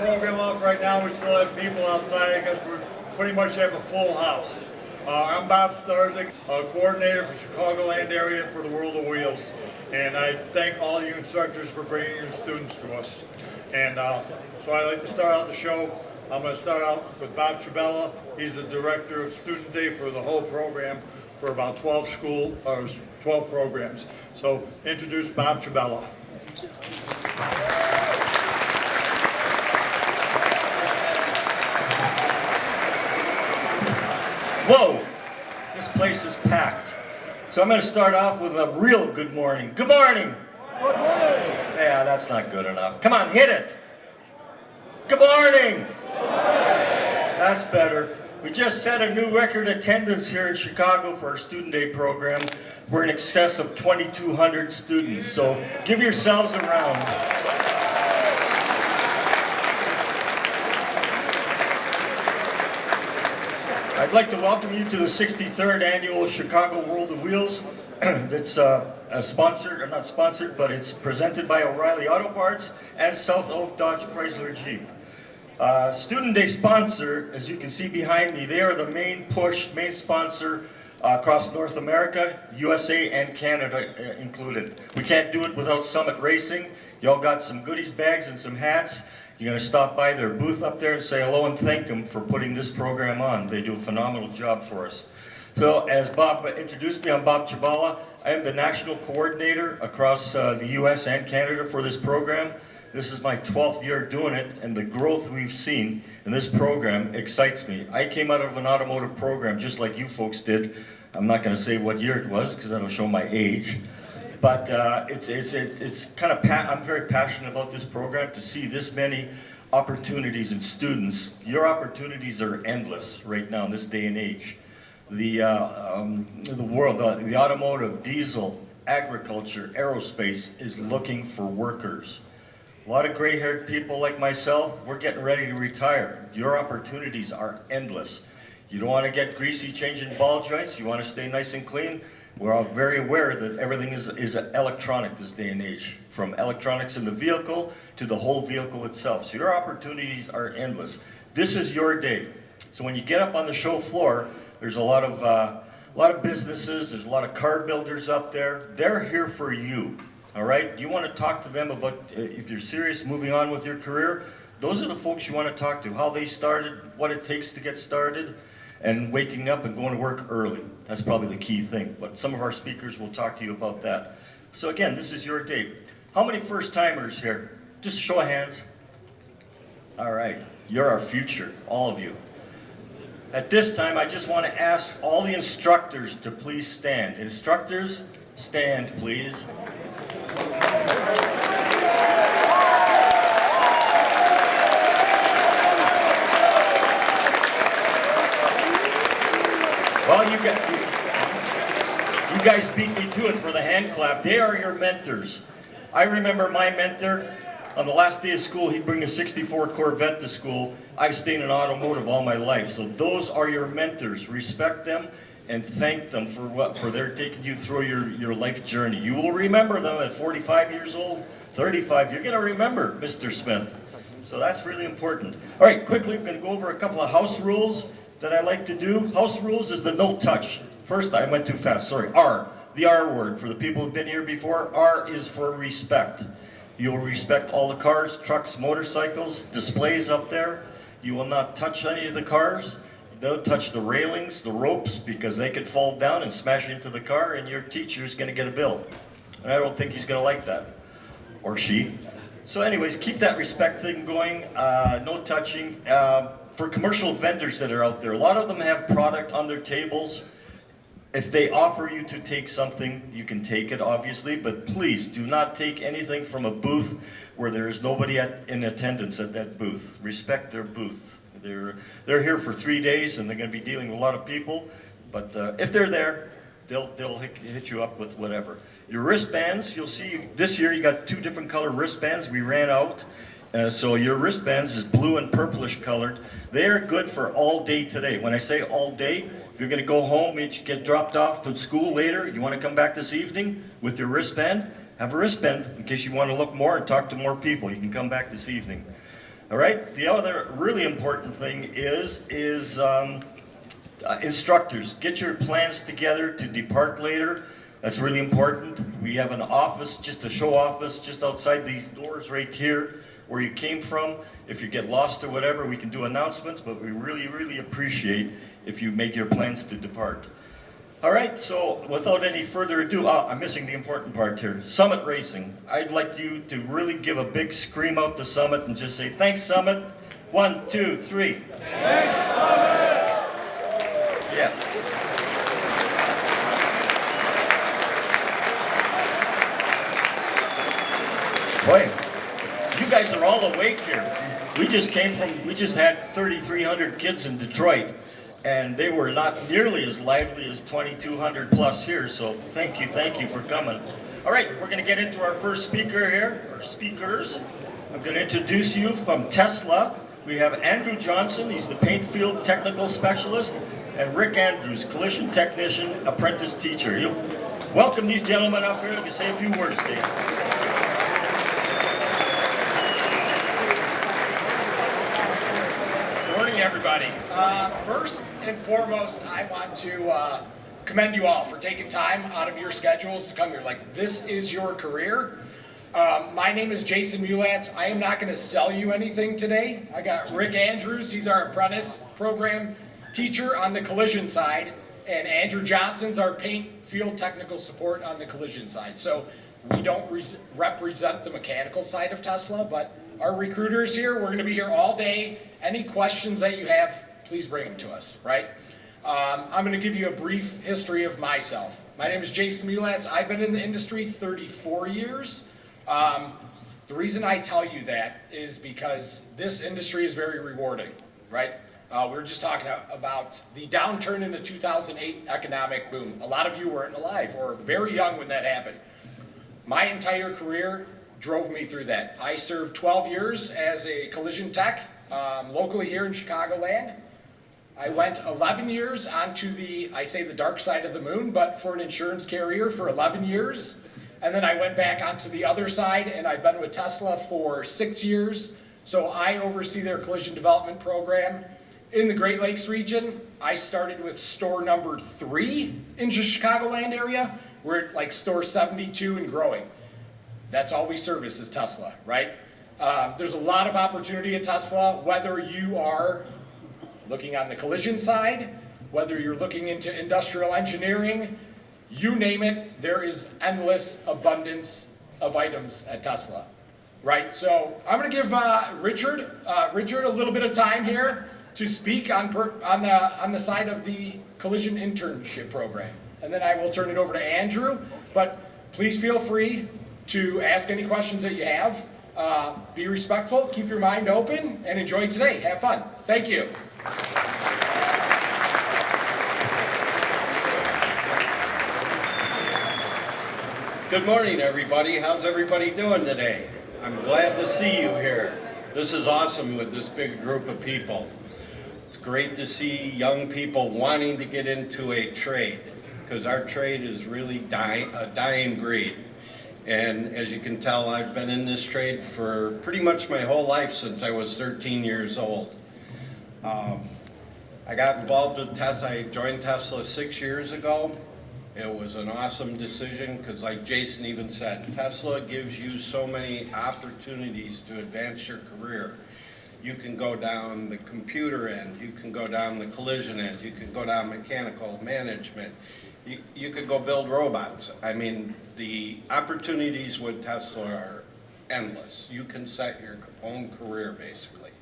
program off right now. We still have people outside. I guess we pretty much have a full house. I'm Bob Starzik, coordinator for Chicagoland area for the World of Wheels. And I thank all you instructors for bringing your students to us. And so I'd like to start out the show. I'm going to start out with Bob Trabella. He's the director of Student Day for the whole program for about 12 programs. So introduce Bob Trabella. Whoa, this place is packed. So I'm going to start off with a real good morning. Good morning. Good morning. Yeah, that's not good enough. Come on, hit it. Good morning. Good morning. That's better. We just set a new record attendance here in Chicago for our Student Day program. We're in excess of 2,200 students, so give yourselves a round. I'd like to welcome you to the 63rd Annual Chicago World of Wheels. It's sponsored, or not sponsored, but it's presented by O'Reilly Auto Parts and South Oak Dodge Chrysler Jeep. Student Day sponsor, as you can see behind me, they are the main sponsor across North America, USA, and Canada included. We can't do it without Summit Racing. Y'all got some goodies bags and some hats. You're going to stop by their booth up there and say hello and thank them for putting this program on. They do a phenomenal job for us. So as Bob introduced me, I'm Bob Trabella. I am the national coordinator across the US and Canada for this program. This is my 12th year doing it, and the growth we've seen in this program excites me. I came out of an automotive program just like you folks did. I'm not going to say what year it was because that'll show my age. But it's kind of, I'm very passionate about this program to see this many opportunities in students. Your opportunities are endless right now in this day and age. The world, the automotive, diesel, agriculture, aerospace is looking for workers. A lot of gray-haired people like myself, we're getting ready to retire. Your opportunities are endless. You don't want to get greasy changing ball joints. You want to stay nice and clean. We're all very aware that everything is electronic this day and age, from electronics in the vehicle to the whole vehicle itself. So your opportunities are endless. This is your day. So when you get up on the show floor, there's a lot of businesses, there's a lot of car builders up there. They're here for you, all right? You want to talk to them about, if you're serious moving on with your career, those are the folks you want to talk to, how they started, what it takes to get started, and waking up and going to work early. That's probably the key thing, but some of our speakers will talk to you about that. So again, this is your day. How many first-timers here? Just show of hands. All right, you're our future, all of you. At this time, I just want to ask all the instructors to please stand. Instructors, stand, please. Well, you guys beat me to it for the hand clap. They are your mentors. I remember my mentor, on the last day of school, he'd bring a 64 Corvette to school. I've stayed in automotive all my life, so those are your mentors. Respect them and thank them for their taking you through your life journey. You will remember them at 45 years old, 35. You're going to remember Mr. Smith. So that's really important. All right, quickly, I'm going to go over a couple of house rules that I like to do. House rules is the no touch. First, I went too fast, sorry. R, the R word. For the people who've been here before, R is for respect. You'll respect all the cars, trucks, motorcycles, displays up there. You will not touch any of the cars. Don't touch the railings, the ropes, because they could fall down and smash into the car, and your teacher is going to get a bill. And I don't think he's going to like that, or she. So anyways, keep that respect thing going, no touching. For commercial vendors that are out there, a lot of them have product on their tables. If they offer you to take something, you can take it, obviously, but please do not take anything from a booth where there is nobody in attendance at that booth. Respect their booth. They're here for 3 days, and they're going to be dealing with a lot of people, but if they're there, they'll hit you up with whatever. Your wristbands, you'll see this year you got 2 different color wristbands. We ran out. So your wristbands is blue and purplish colored. They are good for all day today. When I say all day, if you're going to go home and you get dropped off from school later, you want to come back this evening with your wristband, have a wristband in case you want to look more and talk to more people. You can come back this evening. All right. The other really important thing is instructors. Get your plans together to depart later. That's really important. We have an office, just a show office, just outside these doors right here where you came from. If you get lost or whatever, we can do announcements, but we really, really appreciate if you make your plans to depart. All right, so without any further ado, I'm missing the important part here. Summit Racing. I'd like you to really give a big scream out to Summit and just say, thanks, Summit. 1, 2, 3. Thanks, Summit! Yes. Boy, you guys are all awake here. We just had 3,300 kids in Detroit, and they were not nearly as lively as 2,200 plus here, so thank you for coming. All right, we're going to get into our first speaker here, or speakers. I'm going to introduce you from Tesla. We have Andrew Johnson, he's the paint field technical specialist, and Rick Andrews, collision technician, apprentice teacher. You welcome these gentlemen up here. You can say a few words, Dave. Everybody. First and foremost, I want to commend you all for taking time out of your schedules to come here. Like, this is your career. My name is Jason Mulatz. I am not going to sell you anything today. I got Rick Andrews. He's our apprentice program teacher on the collision side, and Andrew Johnson's our paint field technical support on the collision side. So we don't represent the mechanical side of Tesla, but our recruiters here, we're going to be here all day. Any questions that you have, please bring them to us, right? I'm going to give you a brief history of myself. My name is Jason Mulatz. I've been in the industry 34 years. The reason I tell you that is because this industry is very rewarding, right? We were just talking about the downturn in the 2008 economic boom. A lot of you weren't alive or very young when that happened. My entire career drove me through that. I served 12 years as a collision tech locally here in Chicagoland. I went 11 years onto the dark side of the moon, but for an insurance carrier for 11 years. And then I went back onto the other side, and I've been with Tesla for 6 years. So I oversee their collision development program in the Great Lakes region. I started with store number 3 in the Chicagoland area. We're at like store 72 and growing. That's all we service is Tesla, right? There's a lot of opportunity at Tesla, whether you are looking on the collision side, whether you're looking into industrial engineering, you name it, there is endless abundance of items at Tesla, right? So I'm going to give Richard a little bit of time here to speak on the side of the collision internship program, and then I will turn it over to Andrew. But please feel free to ask any questions that you have. Be respectful, keep your mind open, and enjoy today. Have fun. Thank you. Good morning, everybody. How's everybody doing today? I'm glad to see you here. This is awesome with this big group of people. It's great to see young people wanting to get into a trade, because our trade is really a dying breed. And as you can tell, I've been in this trade for pretty much my whole life since I was 13 years old. I got involved with Tesla. I joined Tesla 6 years ago. It was an awesome decision because, like Jason even said, Tesla gives you so many opportunities to advance your career. You can go down the computer end, you can go down the collision end, you can go down mechanical management. You could go build robots. I mean, the opportunities with Tesla are endless. You can set your own career, basically.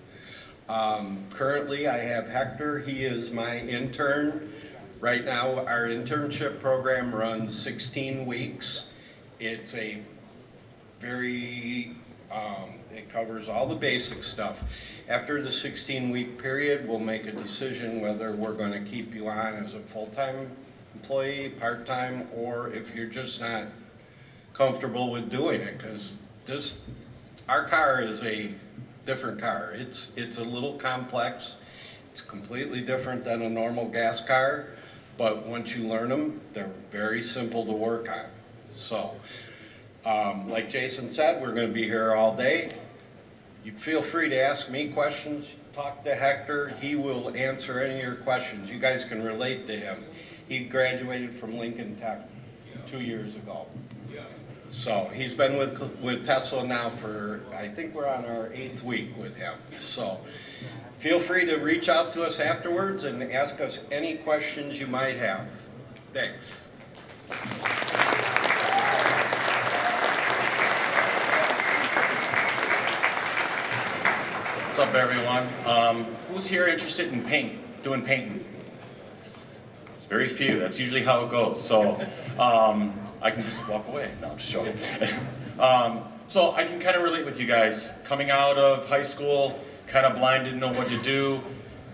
Currently, I have Hector. He is my intern. Right now, our internship program runs 16 weeks. It's a very, it covers all the basic stuff. After the 16-week period, we'll make a decision whether we're going to keep you on as a full-time employee, part-time, or if you're just not comfortable with doing it, because our car is a different car. It's a little complex. It's completely different than a normal gas car, but once you learn them, they're very simple to work on. So, like Jason said, we're going to be here all day. You feel free to ask me questions, talk to Hector, he will answer any of your questions. You guys can relate to him. He graduated from Lincoln Tech 2 years ago. So he's been with Tesla now for, I think we're on our 8th week with him. So feel free to reach out to us afterwards and ask us any questions you might have. Thanks. What's up, everyone? Who's here interested in doing painting? It's very few. That's usually how it goes. So I can just walk away. No, I'm just joking. So I can kind of relate with you guys. Coming out of high school, kind of blind, didn't know what to do,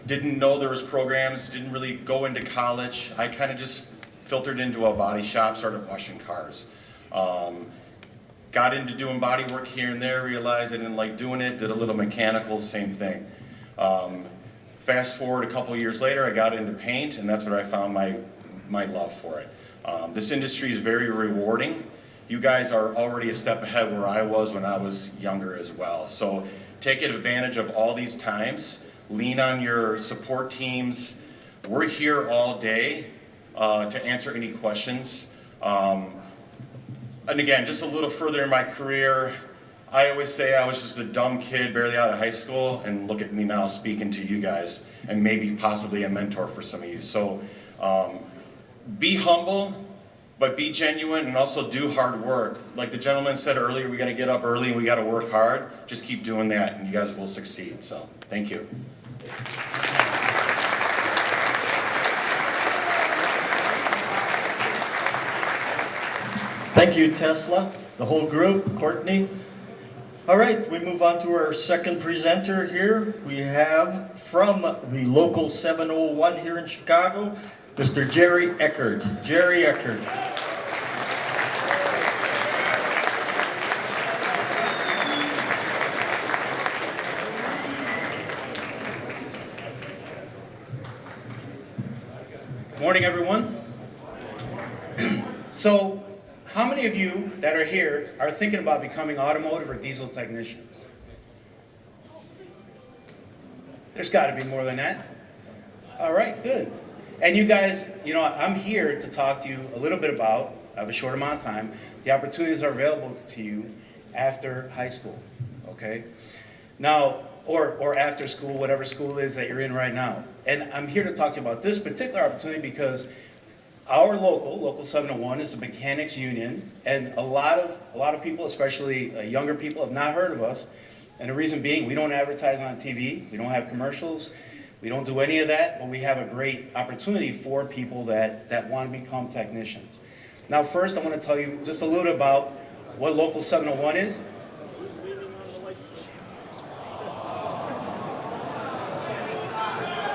didn't know there was programs, didn't really go into college. I kind of just filtered into a body shop, started washing cars. Got into doing body work here and there, realized I didn't like doing it, did a little mechanical, same thing. Fast forward a couple years later, I got into paint, and that's where I found my love for it. This industry is very rewarding. You guys are already a step ahead where I was when I was younger as well. So take advantage of all these times, lean on your support teams. We're here all day to answer any questions. And again, just a little further in my career, I always say I was just a dumb kid barely out of high school, and look at me now speaking to you guys, and maybe possibly a mentor for some of you. So be humble, but be genuine, and also do hard work. Like the gentleman said earlier, we gotta get up early and we gotta work hard. Just keep doing that and you guys will succeed. So, thank you. Thank you, Tesla, the whole group, Courtney. All right, we move on to our second presenter here. We have from the local 701 here in Chicago, Mr. Jerry Eckert. Jerry Eckert. Morning, everyone. So, how many of you that are here are thinking about becoming automotive or diesel technicians? There's got to be more than that. All right, good. And you guys, you know, I'm here to talk to you a little bit about, I have a short amount of time, the opportunities that are available to you after high school, okay? Now, or after school, whatever school it is that you're in right now. And I'm here to talk to you about this particular opportunity because our local 701 is a mechanics union, and a lot of people, especially younger people, have not heard of us. And the reason being, we don't advertise on TV, we don't have commercials, we don't do any of that, but we have a great opportunity for people that want to become technicians. Now first, I want to tell you just a little bit about what Local 701 is.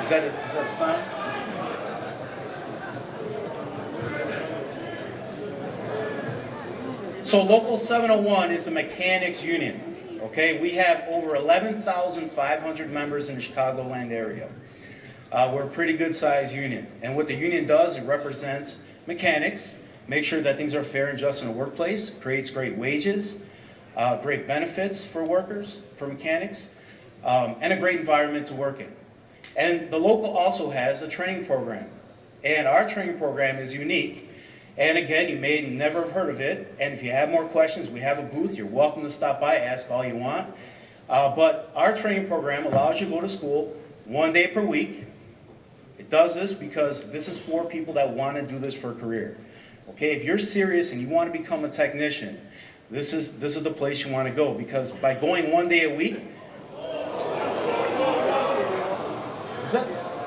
Is that a sign? So Local 701 is the mechanics union. Okay, we have over 11,500 members in the Chicagoland area. We're a pretty good sized union. And what the union does, it represents mechanics, make sure that things are fair and just in the workplace, creates great wages, great benefits for workers, for mechanics, and a great environment to work in. And the local also has a training program. And our training program is unique. And again, you may never have heard of it. And if you have more questions, we have a booth. You're welcome to stop by, ask all you want. But our training program allows you to go to school 1 day per week. It does this because this is for people that want to do this for a career. Okay, if you're serious and you want to become a technician, this is the place you want to go, because by going 1 day a week,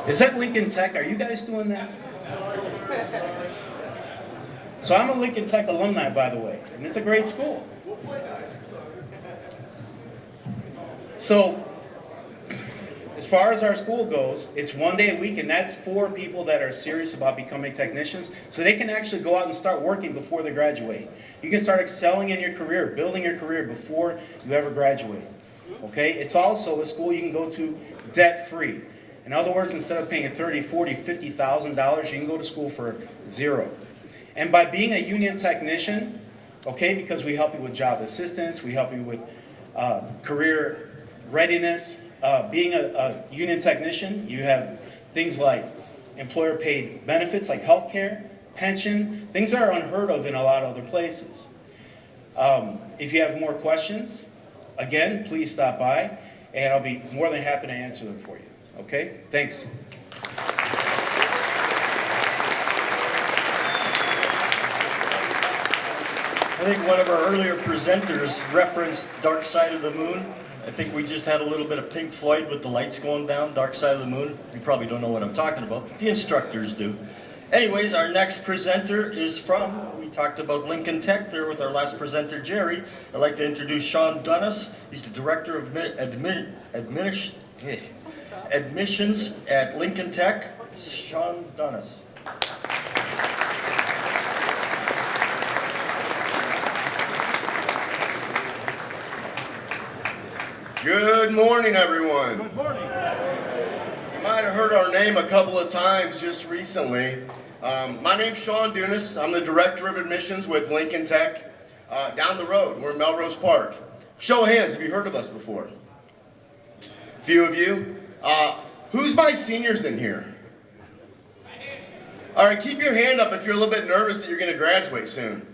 is that Lincoln Tech? Are you guys doing that? So I'm a Lincoln Tech alumni, by the way, and it's a great school. So as far as our school goes, it's 1 day a week, and that's for people that are serious about becoming technicians, so they can actually go out and start working before they graduate. You can start excelling in your career, building your career before you ever graduate. Okay? It's also a school you can go to debt-free. In other words, instead of paying $30,000, $40,000, $50,000, you can go to school for $0. And by being a union technician, okay, because we help you with job assistance, we help you with career readiness. Being a union technician, you have things like employer paid benefits like health care, pension, things that are unheard of in a lot of other places. If you have more questions, again, please stop by and I'll be more than happy to answer them for you. Okay? Thanks. I think one of our earlier presenters referenced Dark Side of the Moon. I think we just had a little bit of Pink Floyd with the lights going down, Dark Side of the Moon. You probably don't know what I'm talking about, but the instructors do. Anyways, our next presenter is from, we talked about Lincoln Tech there with our last presenter, Jerry. I'd like to introduce Sean Dunnis. He's the Director of Admissions at Lincoln Tech. Sean Dunnis. Good morning, everyone. Good morning. You might have heard our name a couple of times just recently. My name's Sean Dunas. I'm the Director of Admissions with Lincoln Tech. Down the road, we're in Melrose Park. Show of hands, have you heard of us before? A few of you. Who's my seniors in here? All right, keep your hand up if you're a little bit nervous that you're going to graduate soon.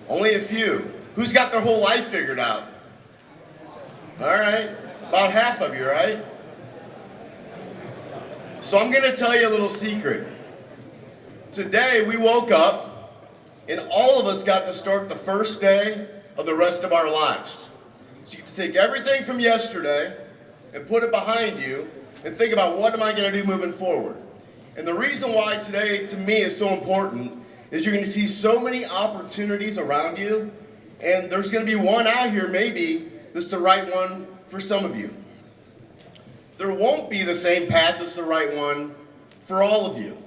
Only a few. Who's got their whole life figured out? All right, about half of you, right? So I'm going to tell you a little secret. Today we woke up and all of us got to start the first day of the rest of our lives. So you can take everything from yesterday and put it behind you and think about what am I going to do moving forward. And the reason why today to me is so important is you're going to see so many opportunities around you, and there's going to be one out here maybe that's the right one for some of you. There won't be the same path that's the right one for all of you.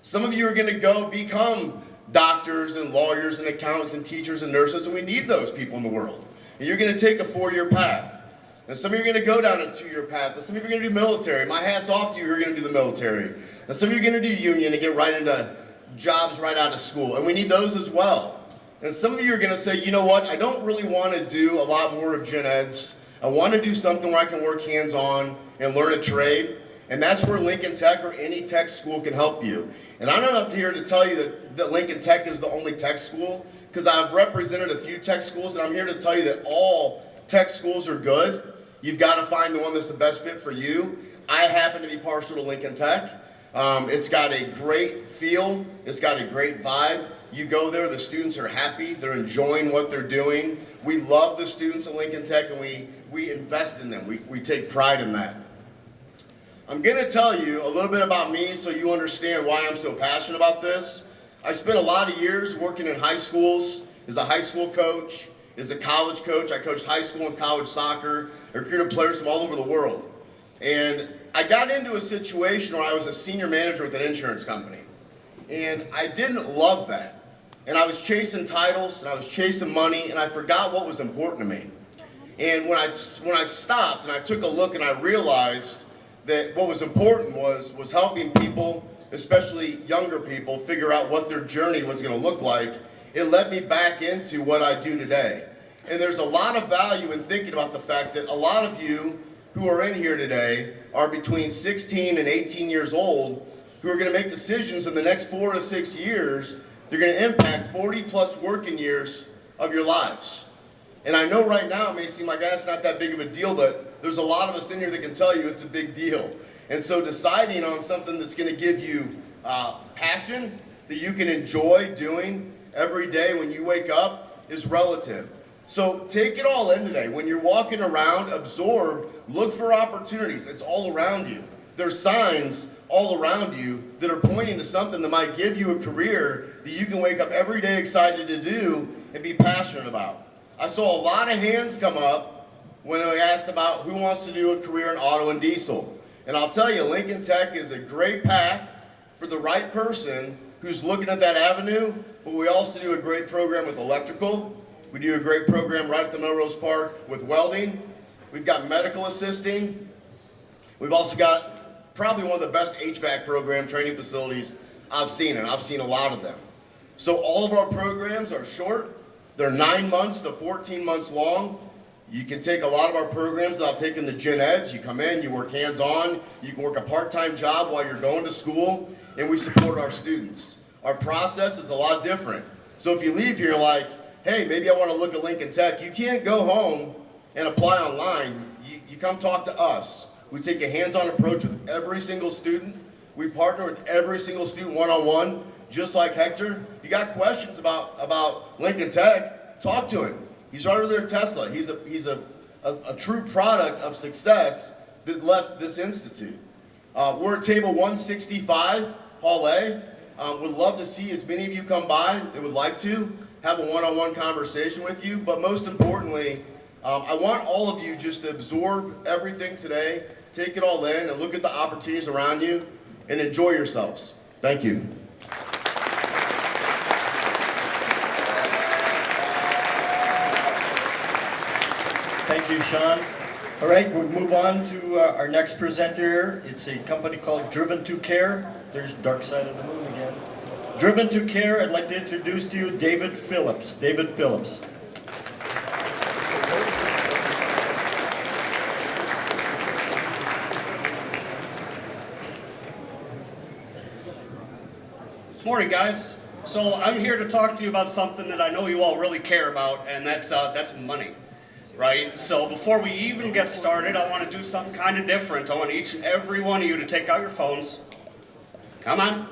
Some of you are going to go become doctors and lawyers and accountants and teachers and nurses, and we need those people in the world. And you're going to take a 4-year path. And some of you are going to go down a 2-year path. And some of you are going to do military. My hat's off to you who are going to do the military. And some of you are going to do union and get right into jobs right out of school. And we need those as well. And some of you are going to say, you know what, I don't really want to do a lot more of gen eds. I want to do something where I can work hands-on and learn a trade. And that's where Lincoln Tech or any tech school can help you. And I'm not up here to tell you that Lincoln Tech is the only tech school, because I've represented a few tech schools, and I'm here to tell you that all tech schools are good. You've got to find the one that's the best fit for you. I happen to be partial to Lincoln Tech. It's got a great feel. It's got a great vibe. You go there, the students are happy. They're enjoying what they're doing. We love the students at Lincoln Tech, and we invest in them. We take pride in that. I'm going to tell you a little bit about me so you understand why I'm so passionate about this. I spent a lot of years working in high schools as a high school coach, as a college coach. I coached high school and college soccer. I recruited players from all over the world. And I got into a situation where I was a senior manager with an insurance company. And I didn't love that. And I was chasing titles, and I was chasing money, and I forgot what was important to me. And when I stopped and I took a look and I realized that what was important was helping people, especially younger people, figure out what their journey was going to look like, it led me back into what I do today. And there's a lot of value in thinking about the fact that a lot of you who are in here today are between 16 and 18 years old who are going to make decisions in the next 4 to 6 years. They're going to impact 40 plus working years of your lives. And I know right now it may seem like that's not that big of a deal, but there's a lot of us in here that can tell you it's a big deal. And so deciding on something that's going to give you passion, that you can enjoy doing every day when you wake up is relative. So take it all in today. When you're walking around, absorb, look for opportunities. It's all around you. There's signs all around you that are pointing to something that might give you a career that you can wake up every day excited to do and be passionate about. I saw a lot of hands come up when I asked about who wants to do a career in auto and diesel. And I'll tell you, Lincoln Tech is a great path for the right person who's looking at that avenue, but we also do a great program with electrical. We do a great program right at the Melrose Park with welding. We've got medical assisting. We've also got probably one of the best HVAC program training facilities I've seen, and I've seen a lot of them. So all of our programs are short. They're 9 months to 14 months long. You can take a lot of our programs without taking the gen eds. You come in, you work hands-on, you can work a part-time job while you're going to school, and we support our students. Our process is a lot different. So if you leave here like, hey, maybe I want to look at Lincoln Tech, you can't go home and apply online. You come talk to us. We take a hands-on approach with every single student. We partner with every single student one-on-one, just like Hector. If you got questions about Lincoln Tech, talk to him. He's right over there at Tesla. He's a true product of success that left this institute. We're at table 165, Hall A. Would love to see as many of you come by that would like to have a one-on-one conversation with you. But most importantly, I want all of you just to absorb everything today, take it all in, and look at the opportunities around you, and enjoy yourselves. Thank you. Thank you, Sean. All right, we'll move on to our next presenter here. It's a company called Driven to Care. There's Dark Side of the Moon again. Driven to Care, I'd like to introduce to you David Phillips. David Phillips. Morning, guys. So I'm here to talk to you about something that I know you all really care about, and that's money. Right? So before we even get started, I want to do something kind of different. I want each and every one of you to take out your phones. Come on.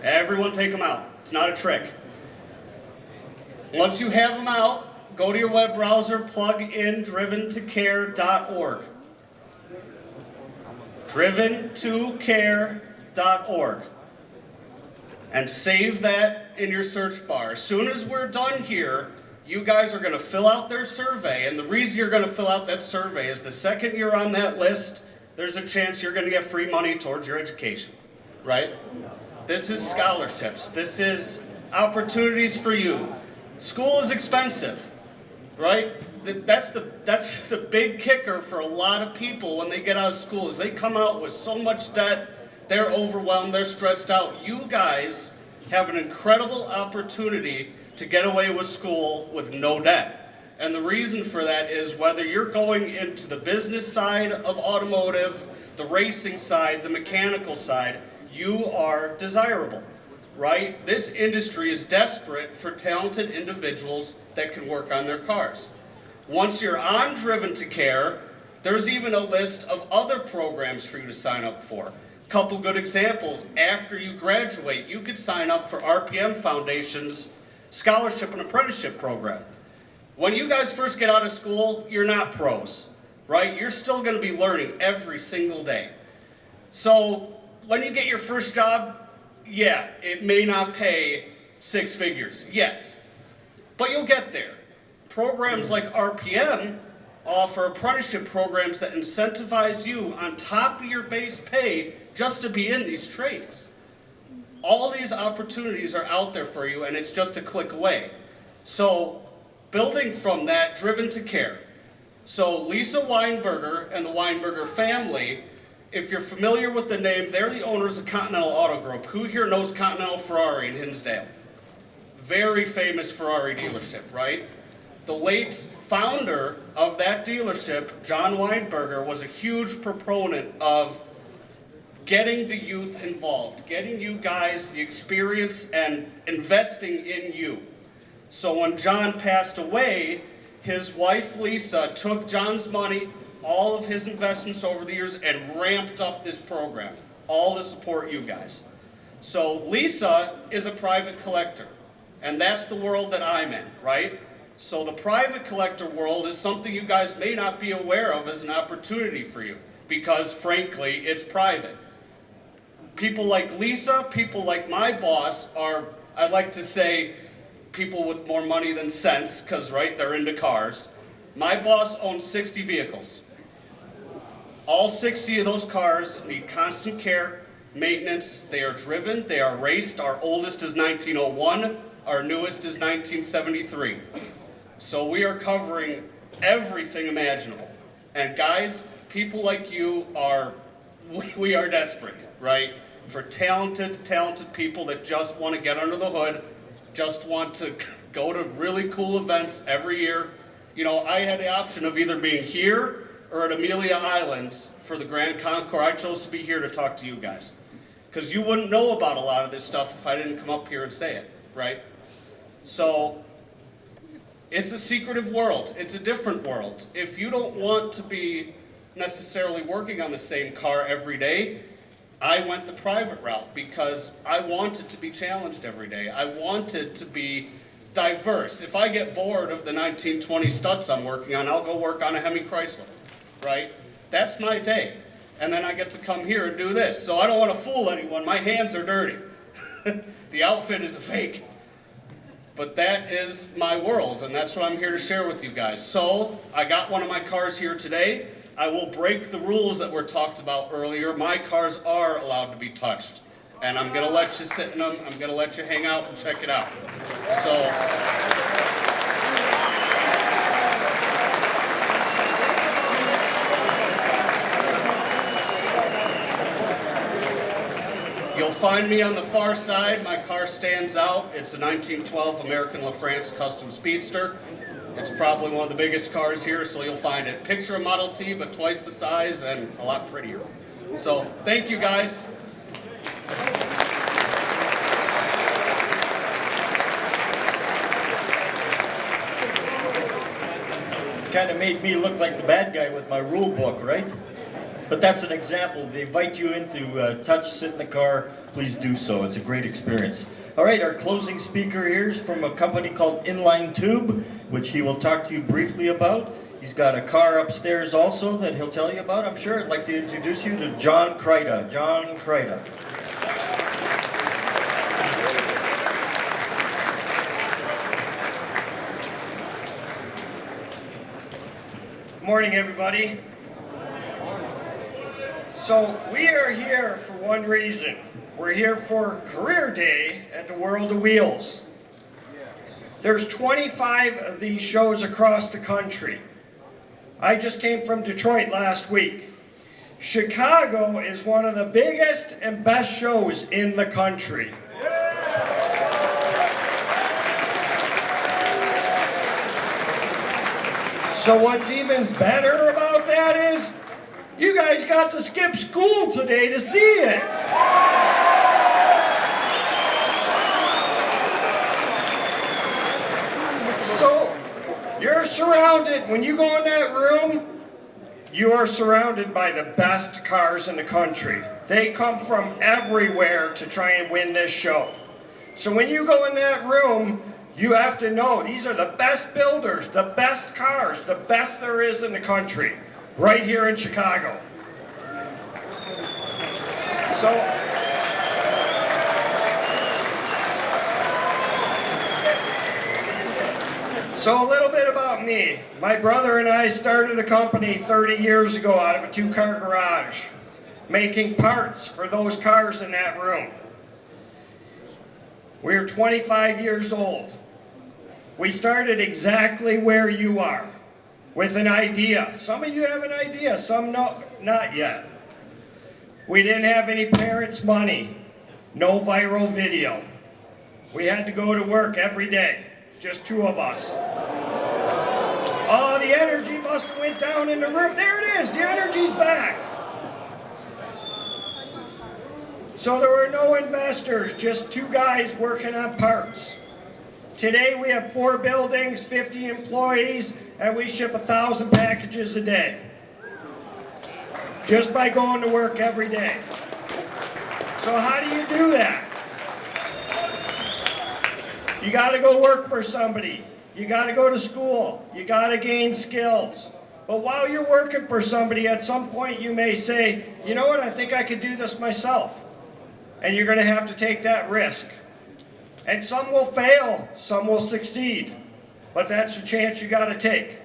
Everyone take them out. It's not a trick. Once you have them out, go to your web browser, plug in driventocare.org. driventocare.org. And save that in your search bar. As soon as we're done here, you guys are going to fill out their survey, and the reason you're going to fill out that survey is the second you're on that list, there's a chance you're going to get free money towards your education, right? This is scholarships. This is opportunities for you. School is expensive, right? That's the big kicker for a lot of people when they get out of school is they come out with so much debt, they're overwhelmed, they're stressed out. You guys have an incredible opportunity to get away with school with no debt. And the reason for that is whether you're going into the business side of automotive, the racing side, the mechanical side, you are desirable, right? This industry is desperate for talented individuals that can work on their cars. Once you're on Driven to Care, there's even a list of other programs for you to sign up for. Couple good examples. After you graduate, you could sign up for RPM Foundation's Scholarship and Apprenticeship Program. When you guys first get out of school, you're not pros, right? You're still going to be learning every single day. So when you get your first job, yeah, it may not pay six figures yet, but you'll get there. Programs like RPM offer apprenticeship programs that incentivize you on top of your base pay just to be in these trades. All these opportunities are out there for you, and it's just a click away. So, building from that, Driven to Care. So, Lisa Weinberger and the Weinberger family, if you're familiar with the name, they're the owners of Continental Auto Group. Who here knows Continental Ferrari in Hinsdale? Very famous Ferrari dealership, right? The late founder of that dealership, John Weinberger, was a huge proponent of getting the youth involved, getting you guys the experience and investing in you. So when John passed away, his wife Lisa took John's money, all of his investments over the years, and ramped up this program, all to support you guys. So Lisa is a private collector, and that's the world that I'm in, right? So the private collector world is something you guys may not be aware of as an opportunity for you, because frankly, it's private. People like Lisa, people like my boss are, I like to say, people with more money than sense, because, right, they're into cars. My boss owns 60 vehicles. All 60 of those cars need constant care, maintenance. They are driven, they are raced. Our oldest is 1901, our newest is 1973. So we are covering everything imaginable. And guys, people like you are, we are desperate, right? For talented people that just want to get under the hood, just want to go to really cool events every year. You know, I had the option of either being here or at Amelia Island for the Grand Concours. I chose to be here to talk to you guys. Because you wouldn't know about a lot of this stuff if I didn't come up here and say it, right? So, it's a secretive world. It's a different world. If you don't want to be necessarily working on the same car every day, I went the private route because I wanted to be challenged every day. I wanted to be diverse. If I get bored of the 1920 Stutz I'm working on, I'll go work on a Hemi Chrysler, right? That's my day. And then I get to come here and do this. So I don't want to fool anyone. My hands are dirty. The outfit is a fake. But that is my world, and that's what I'm here to share with you guys. So I got one of my cars here today. I will break the rules that were talked about earlier. My cars are allowed to be touched. And I'm going to let you sit in them. I'm going to let you hang out and check it out. So, you'll find me on the far side. My car stands out. It's a 1912 American LaFrance Custom Speedster. It's probably one of the biggest cars here, so you'll find it. Picture a Model T, but twice the size and a lot prettier. So, thank you guys. Kind of made me look like the bad guy with my rule book, right? But that's an example. They invite you in to touch, sit in the car. Please do so. It's a great experience. All right, our closing speaker here is from a company called Inline Tube, which he will talk to you briefly about. He's got a car upstairs also that he'll tell you about, I'm sure. I'd like to introduce you to John Kreida. John Kreida. Morning, everybody. So we are here for one reason. We're here for Career Day at the World of Wheels. There's 25 of these shows across the country. I just came from Detroit last week. Chicago is one of the biggest and best shows in the country. So what's even better about that is, you guys got to skip school today to see it. So, you're surrounded, when you go in that room, you are surrounded by the best cars in the country. They come from everywhere to try and win this show. So when you go in that room, you have to know these are the best builders, the best cars, the best there is in the country, right here in Chicago. So a little bit about me. My brother and I started a company 30 years ago out of a two-car garage, making parts for those cars in that room. We're 25 years old. We started exactly where you are, with an idea. Some of you have an idea, some not yet. We didn't have any parents' money, no viral video. We had to go to work every day, just two of us. Oh, the energy must have went down in the room. There it is, the energy's back. So there were no investors, just two guys working on parts. Today we have 4 buildings, 50 employees, and we ship 1,000 packages a day. Just by going to work every day. So how do you do that? You got to go work for somebody. You got to go to school. You got to gain skills. But while you're working for somebody, at some point you may say, you know what, I think I could do this myself. And you're going to have to take that risk. And some will fail, some will succeed. But that's a chance you got to take.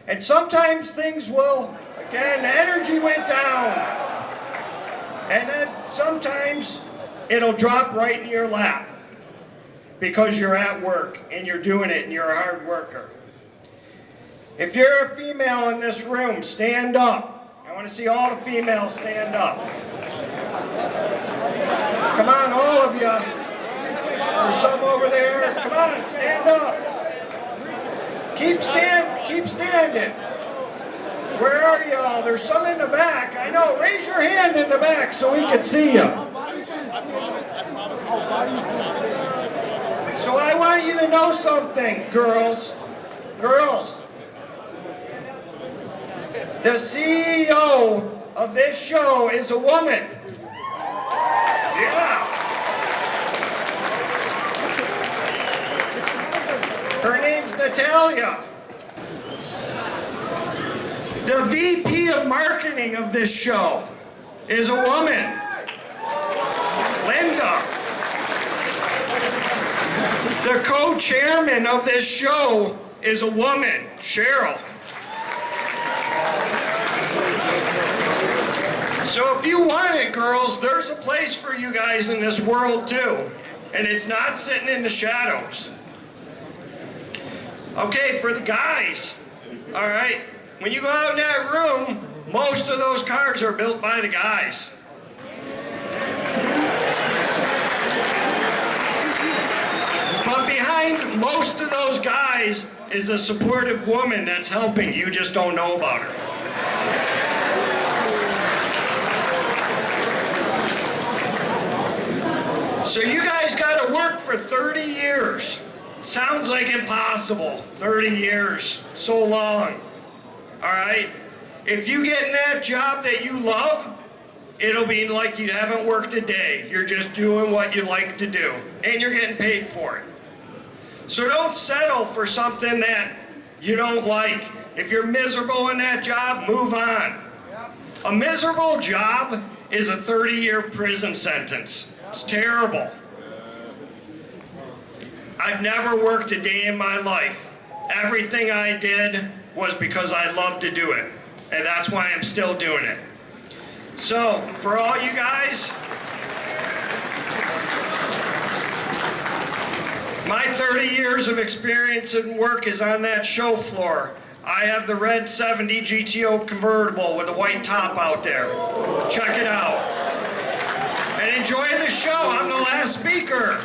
And sometimes things will, again, the energy went down. And then sometimes it'll drop right in your lap because you're at work and you're doing it and you're a hard worker. If you're a female in this room, stand up. I want to see all the females stand up. Come on, all of you. There's some over there. Come on, stand up. Keep standing. Where are y'all? There's some in the back. I know. Raise your hand in the back so we can see you. So I want you to know something, girls. Girls. The CEO of this show is a woman. Yeah. Her name's Natalia. The VP of marketing of this show is a woman. Linda. The co-chairman of this show is a woman, Cheryl. So if you want it, girls, there's a place for you guys in this world too. And it's not sitting in the shadows. Okay, for the guys, all right? When you go out in that room, most of those cars are built by the guys. But behind most of those guys is a supportive woman that's helping. You just don't know about her. So you guys got to work for 30 years. Sounds like impossible. 30 years, so long. All right? If you get in that job that you love, it'll be like you haven't worked a day. You're just doing what you like to do, and you're getting paid for it. So don't settle for something that you don't like. If you're miserable in that job, move on. A miserable job is a 30-year prison sentence. It's terrible. I've never worked a day in my life. Everything I did was because I loved to do it. And that's why I'm still doing it. So, for all you guys, my 30 years of experience and work is on that show floor. I have the red 70 GTO convertible with a white top out there. Check it out. And enjoy the show. I'm the last speaker.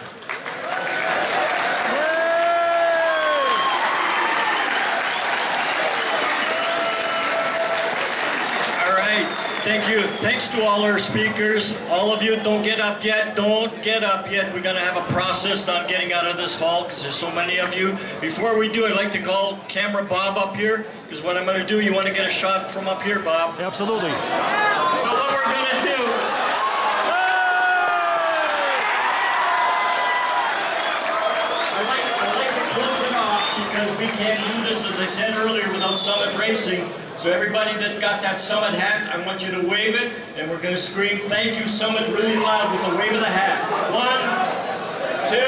Thank you. Thanks to all our speakers. All of you, don't get up yet. Don't get up yet. We're going to have a process on getting out of this hall because there's so many of you. Before we do, I'd like to call Camera Bob up here because what I'm going to do, you want to get a shot from up here, Bob? Absolutely. So what we're going to do... I'd like to close it off because we can't do this, as I said earlier, without Summit Racing. So everybody that got that Summit hat, I want you to wave it, and we're going to scream, "Thank you, Summit," really loud with a wave of the hat. 1, 2,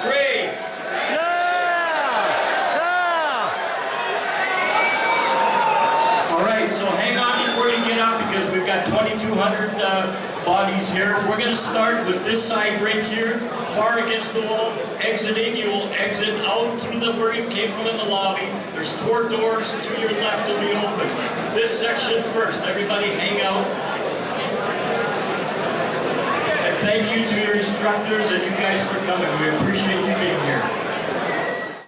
3. All right, so hang on before you get up because we've got 2,200 bodies here. We're going to start with this side right here, far against the wall. Exiting, you will exit out through where you came from in the lobby. There's 4 doors to your left will be open. This section first. Everybody hang out. And thank you to your instructors and you guys for coming. We